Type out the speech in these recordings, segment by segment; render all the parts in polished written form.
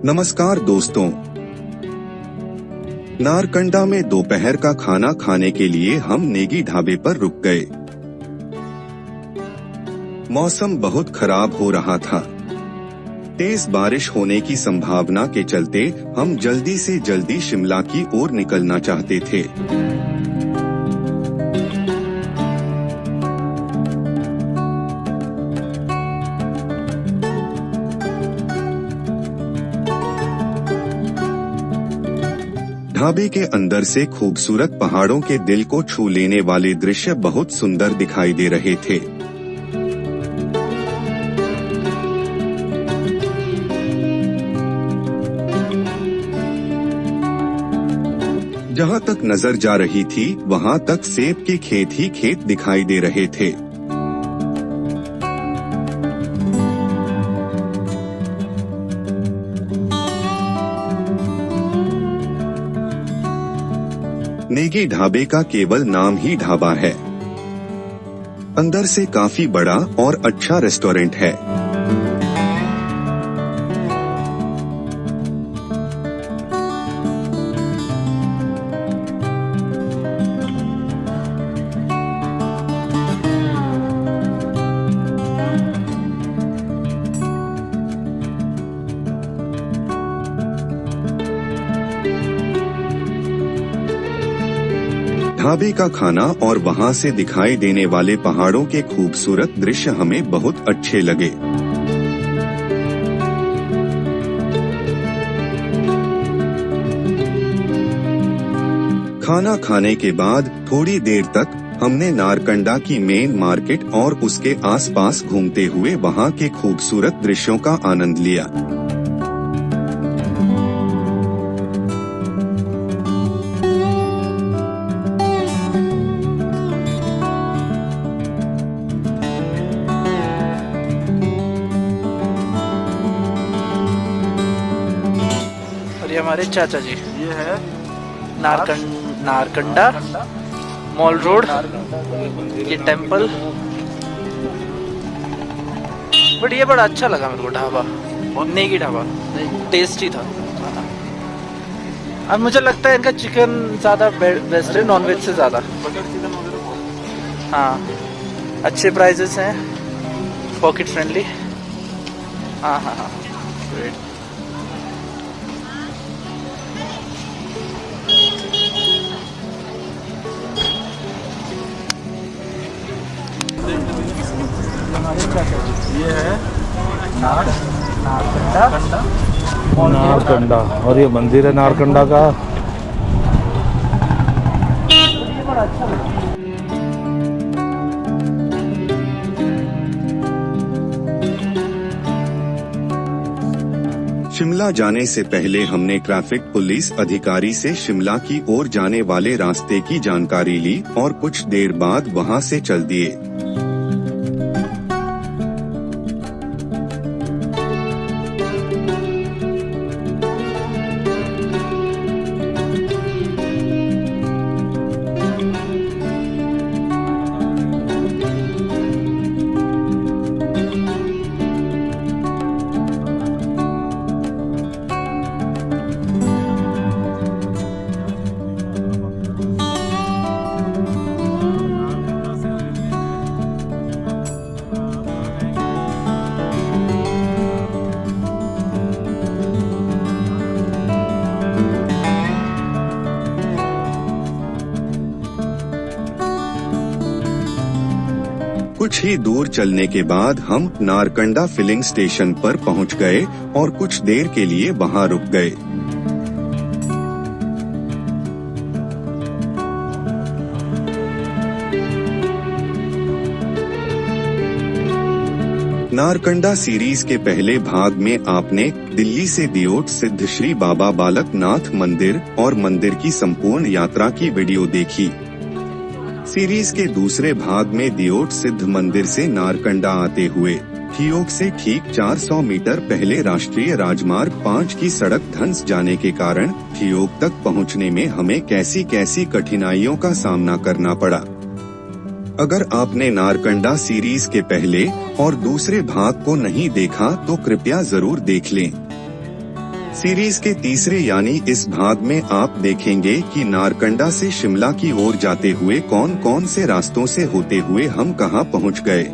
नमस्कार दोस्तों, नारकंडा में दोपहर का खाना खाने के लिए हम नेगी ढाबे पर रुक गए। मौसम बहुत खराब हो रहा था। तेज बारिश होने की संभावना के चलते हम जल्दी से जल्दी शिमला की ओर निकलना चाहते थे। ढाबे के अंदर से खूबसूरत पहाड़ों के दिल को छू लेने वाले दृश्य बहुत सुंदर दिखाई दे रहे थे। जहां तक नजर जा रही थी वहां तक सेब के खेत ही खेत दिखाई दे रहे थे। नेगी ढाबे का केवल नाम ही ढाबा है, अंदर से काफी बड़ा और अच्छा रेस्टोरेंट है। ढाबे का खाना और वहां से दिखाई देने वाले पहाड़ों के खूबसूरत दृश्य हमें बहुत अच्छे लगे। खाना खाने के बाद थोड़ी देर तक हमने नारकंडा की मेन मार्केट और उसके आसपास घूमते हुए वहां के खूबसूरत दृश्यों का आनंद लिया। हमारे चाचा जी, ये है नारकंडा मॉल रोड। ये टेम्पल, बट ये बड़ा अच्छा लगा मेरे को ढाबा, नेगी ढाबा टेस्टी था। अब मुझे लगता है इनका चिकन ज़्यादा बेस्ट है नॉनवेज से ज़्यादा। हाँ, अच्छे प्राइजेस हैं, पॉकेट फ्रेंडली। हाँ हाँ हाँ, ग्रेट। ये है नारकंडा और ये मंदिर है नारकंडा का। शिमला जाने से पहले हमने ट्रैफिक पुलिस अधिकारी से शिमला की ओर जाने वाले रास्ते की जानकारी ली और कुछ देर बाद वहां से चल दिए। कुछ ही दूर चलने के बाद हम नारकंडा फिलिंग स्टेशन पर पहुंच गए और कुछ देर के लिए वहां रुक गए। नारकंडा सीरीज के पहले भाग में आपने दिल्ली से दियोट सिद्ध श्री बाबा बालक नाथ मंदिर और मंदिर की संपूर्ण यात्रा की वीडियो देखी। सीरीज के दूसरे भाग में दियोट सिद्ध मंदिर से नारकंडा आते हुए ठियोग से ठीक 400 मीटर पहले राष्ट्रीय राजमार्ग 5 की सड़क धंस जाने के कारण ठियोग तक पहुंचने में हमें कैसी कैसी कठिनाइयों का सामना करना पड़ा। अगर आपने नारकंडा सीरीज के पहले और दूसरे भाग को नहीं देखा तो कृपया जरूर देख लें। सीरीज के तीसरे यानी इस भाग में आप देखेंगे कि नारकंडा से शिमला की ओर जाते हुए कौन कौन से रास्तों से होते हुए हम कहां पहुंच गए।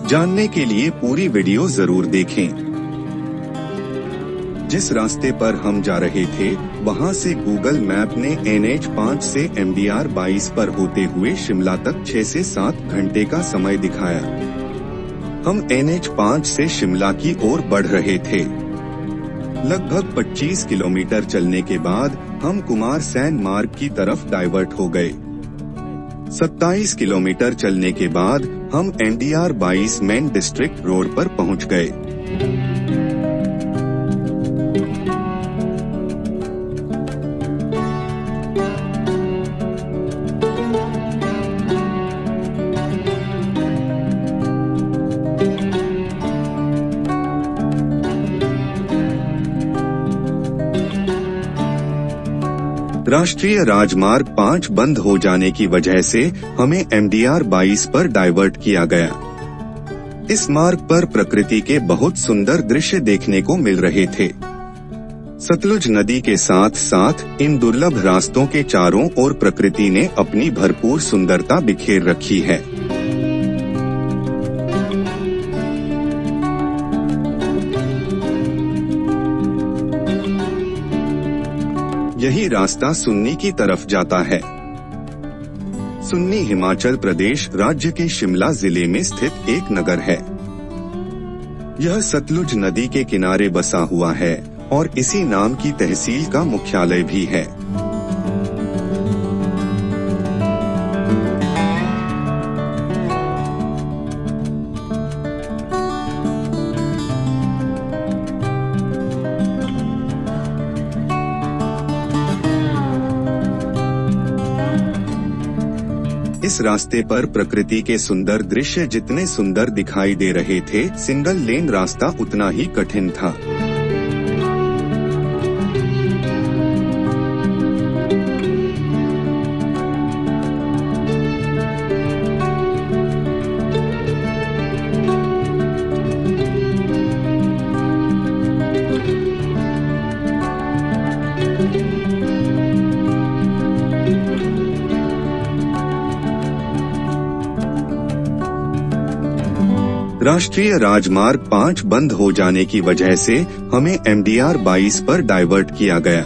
जानने के लिए पूरी वीडियो जरूर देखें। जिस रास्ते पर हम जा रहे थे वहां से गूगल मैप ने NH5 से MDR 22 पर होते हुए शिमला तक 6 से 7 घंटे का समय दिखाया। हम NH5 से शिमला की ओर बढ़ रहे थे। लगभग 25 किलोमीटर चलने के बाद हम कुमार सैन मार्ग की तरफ डाइवर्ट हो गए। 27 किलोमीटर चलने के बाद हम MDR 22 मेन डिस्ट्रिक्ट रोड पर पहुंच गए। राष्ट्रीय राजमार्ग 5 बंद हो जाने की वजह से हमें MDR 22 पर डाइवर्ट किया गया। इस मार्ग पर प्रकृति के बहुत सुंदर दृश्य देखने को मिल रहे थे। सतलुज नदी के साथ साथ इन दुर्लभ रास्तों के चारों ओर प्रकृति ने अपनी भरपूर सुंदरता बिखेर रखी है। यही रास्ता सुन्नी की तरफ जाता है। सुन्नी हिमाचल प्रदेश राज्य के शिमला जिले में स्थित एक नगर है। यह सतलुज नदी के किनारे बसा हुआ है और इसी नाम की तहसील का मुख्यालय भी है। इस रास्ते पर प्रकृति के सुंदर दृश्य जितने सुंदर दिखाई दे रहे थे, सिंगल लेन रास्ता उतना ही कठिन था। राष्ट्रीय राजमार्ग 5 बंद हो जाने की वजह से हमें MDR 22 पर डाइवर्ट किया गया।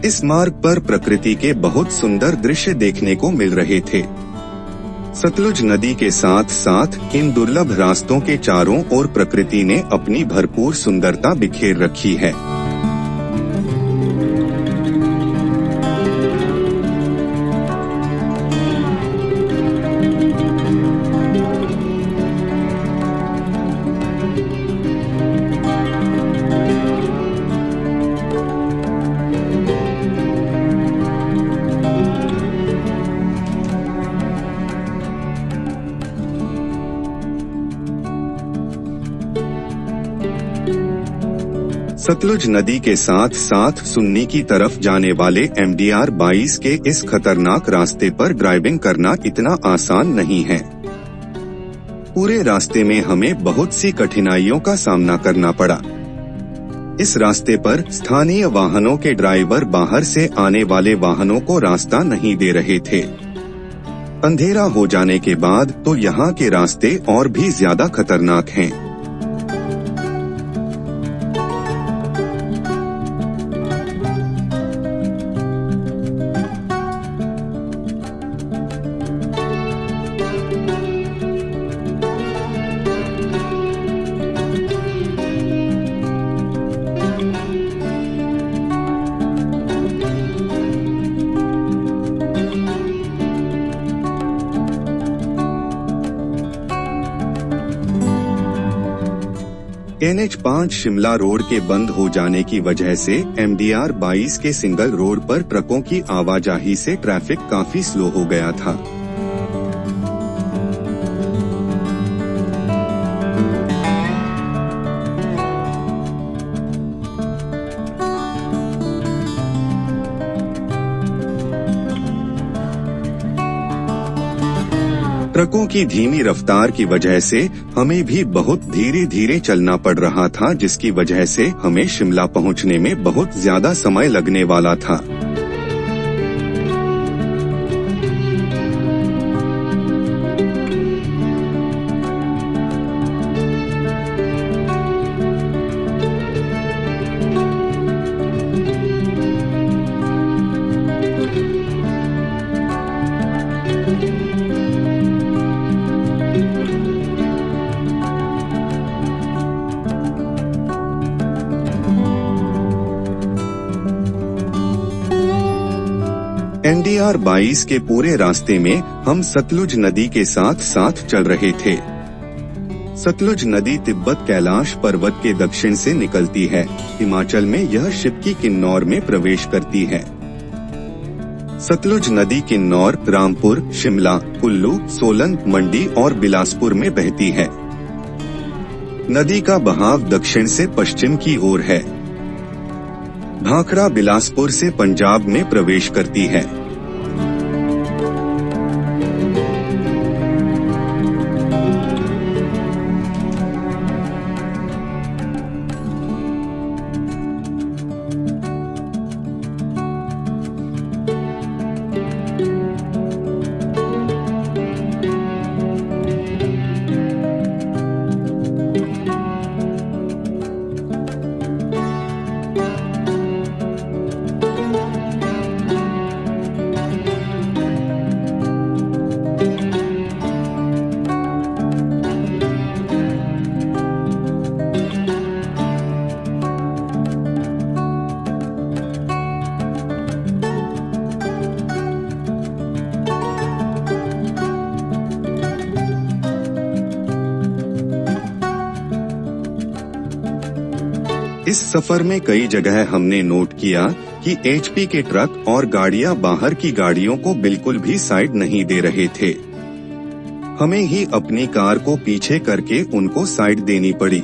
इस मार्ग पर प्रकृति के बहुत सुंदर दृश्य देखने को मिल रहे थे। सतलुज नदी के साथ साथ इन दुर्लभ रास्तों के चारों ओर प्रकृति ने अपनी भरपूर सुंदरता बिखेर रखी है। सतलुज नदी के साथ साथ सुन्नी की तरफ जाने वाले MDR 22 के इस खतरनाक रास्ते पर ड्राइविंग करना इतना आसान नहीं है। पूरे रास्ते में हमें बहुत सी कठिनाइयों का सामना करना पड़ा। इस रास्ते पर स्थानीय वाहनों के ड्राइवर बाहर से आने वाले वाहनों को रास्ता नहीं दे रहे थे। अंधेरा हो जाने के बाद तो यहाँ के रास्ते और भी ज्यादा खतरनाक हैं। NH5 शिमला रोड के बंद हो जाने की वजह से MDR 22 के सिंगल रोड पर ट्रकों की आवाजाही से ट्रैफिक काफी स्लो हो गया था। ट्रकों की धीमी रफ्तार की वजह से हमें भी बहुत धीरे धीरे चलना पड़ रहा था, जिसकी वजह से हमें शिमला पहुंचने में बहुत ज्यादा समय लगने वाला था। NDR 22 के पूरे रास्ते में हम सतलुज नदी के साथ साथ चल रहे थे। सतलुज नदी तिब्बत कैलाश पर्वत के दक्षिण से निकलती है। हिमाचल में यह शिवकी किन्नौर में प्रवेश करती है। सतलुज नदी किन्नौर, रामपुर, शिमला, कुल्लू, सोलन, मंडी और बिलासपुर में बहती है। नदी का बहाव दक्षिण से पश्चिम की ओर है। भाखड़ा बिलासपुर से पंजाब में प्रवेश करती है। इस सफर में कई जगह हमने नोट किया कि HP के ट्रक और गाड़ियां बाहर की गाड़ियों को बिल्कुल भी साइड नहीं दे रहे थे। हमें ही अपनी कार को पीछे करके उनको साइड देनी पड़ी।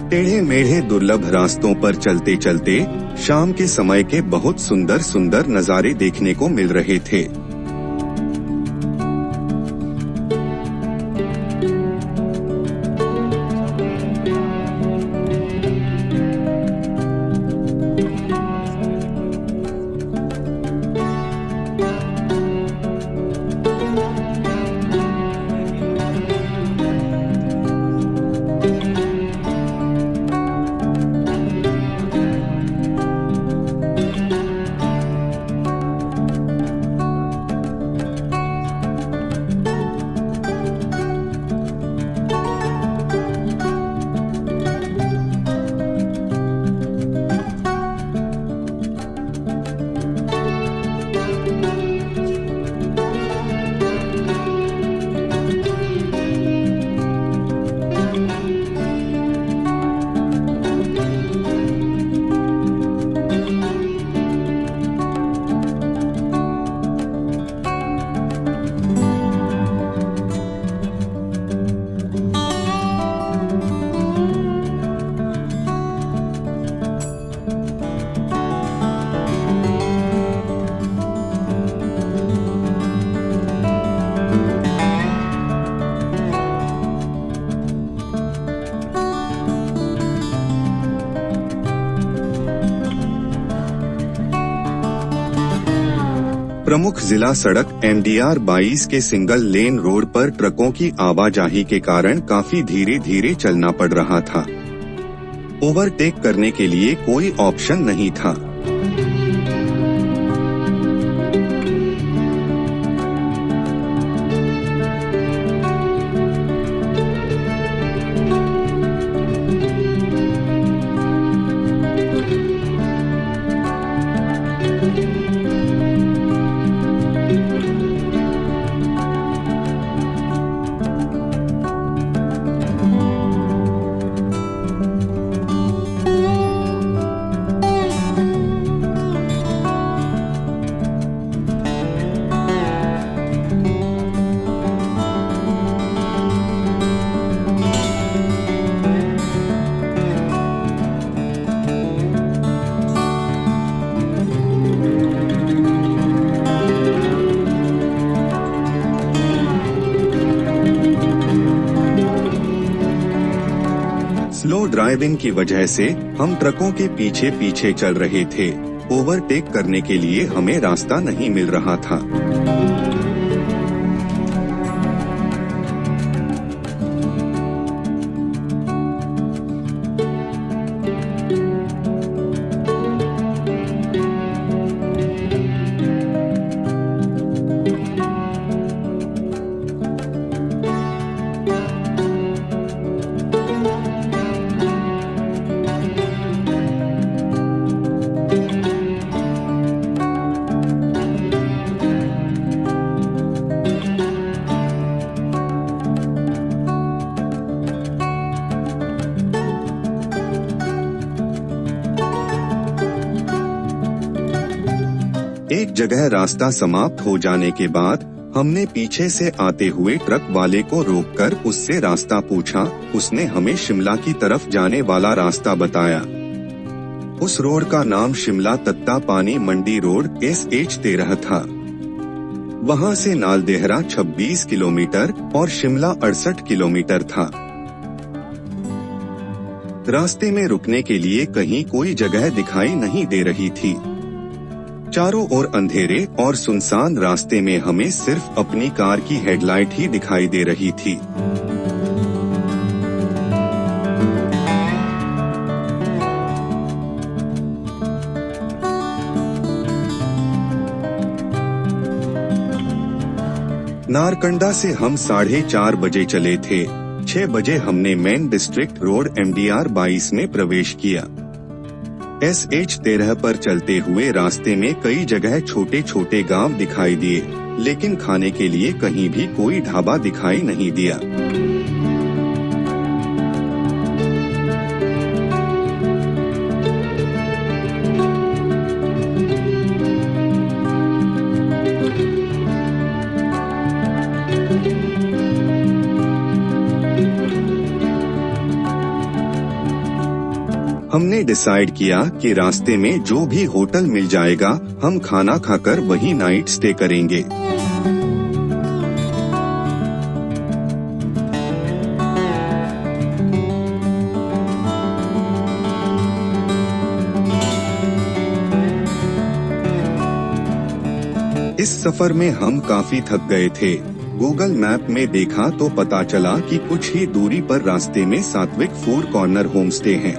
टेढ़े मेढ़े दुर्लभ रास्तों पर चलते चलते शाम के समय के बहुत सुंदर सुंदर नज़ारे देखने को मिल रहे थे। प्रमुख जिला सड़क MDR 22 के सिंगल लेन रोड पर ट्रकों की आवाजाही के कारण काफी धीरे धीरे चलना पड़ रहा था। ओवरटेक करने के लिए कोई ऑप्शन नहीं था। स्लो ड्राइविंग की वजह से हम ट्रकों के पीछे पीछे चल रहे थे। ओवरटेक करने के लिए हमें रास्ता नहीं मिल रहा था। एक जगह रास्ता समाप्त हो जाने के बाद हमने पीछे से आते हुए ट्रक वाले को रोककर उससे रास्ता पूछा। उसने हमें शिमला की तरफ जाने वाला रास्ता बताया। उस रोड का नाम शिमला तत्ता पानी मंडी रोड SH13 था। वहां से नालदेहरा 26 किलोमीटर और शिमला 68 किलोमीटर था। रास्ते में रुकने के लिए कहीं कोई जगह दिखाई नहीं दे रही थी। चारों ओर अंधेरे और सुनसान रास्ते में हमें सिर्फ अपनी कार की हेडलाइट ही दिखाई दे रही थी। नारकंडा से हम 4:30 बजे चले थे। 6 बजे हमने मेन डिस्ट्रिक्ट रोड MDR 22 में प्रवेश किया। SH13 पर चलते हुए रास्ते में कई जगह छोटे छोटे गांव दिखाई दिए, लेकिन खाने के लिए कहीं भी कोई ढाबा दिखाई नहीं दिया। हमने डिसाइड किया कि रास्ते में जो भी होटल मिल जाएगा हम खाना खाकर वहीं नाइट स्टे करेंगे। इस सफर में हम काफी थक गए थे। गूगल मैप में देखा तो पता चला कि कुछ ही दूरी पर रास्ते में सात्विक फूड कॉर्नर होमस्टे हैं।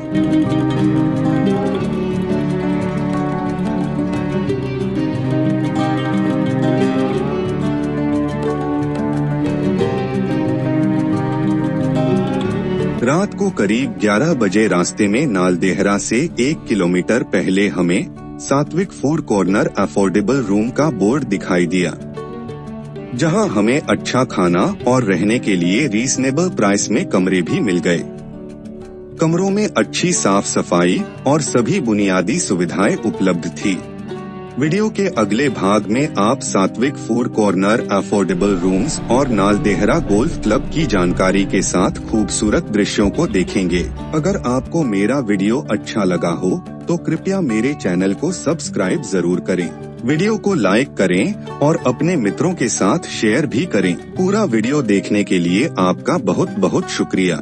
रात को करीब 11 बजे रास्ते में नालदेहरा से 1 किलोमीटर पहले हमें सात्विक फूड कॉर्नर अफोर्डेबल रूम का बोर्ड दिखाई दिया, जहां हमें अच्छा खाना और रहने के लिए रीजनेबल प्राइस में कमरे भी मिल गए। कमरों में अच्छी साफ सफाई और सभी बुनियादी सुविधाएं उपलब्ध थी। वीडियो के अगले भाग में आप सात्विक फूड कॉर्नर, अफोर्डेबल रूम्स और नालदेहरा गोल्फ क्लब की जानकारी के साथ खूबसूरत दृश्यों को देखेंगे। अगर आपको मेरा वीडियो अच्छा लगा हो तो कृपया मेरे चैनल को सब्सक्राइब जरूर करें। वीडियो को लाइक करें और अपने मित्रों के साथ शेयर भी करें। पूरा वीडियो देखने के लिए आपका बहुत बहुत शुक्रिया।